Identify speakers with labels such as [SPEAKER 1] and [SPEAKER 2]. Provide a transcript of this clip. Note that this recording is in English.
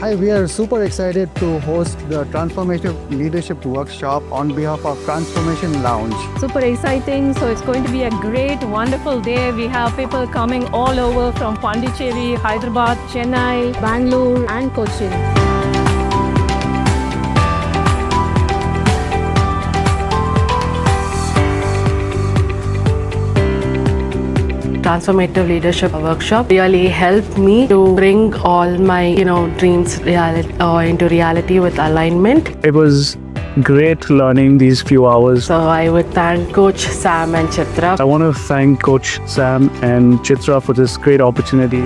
[SPEAKER 1] Hi, we are super excited to host the Transformative Leadership Workshop on behalf of Transformation Lounge.
[SPEAKER 2] Super exciting. So it's going to be a great, wonderful day. We have people coming all over from Pondicherry, Hyderabad, Chennai, Bangalore, and Cochin.
[SPEAKER 3] Transformative Leadership Workshop really helped me to bring all my dreams into reality with alignment.
[SPEAKER 4] It was great learning these few hours.
[SPEAKER 3] So I would thank Coach Sam and Chitra.
[SPEAKER 4] I want to thank Coach Sam and Chitra for this great opportunity.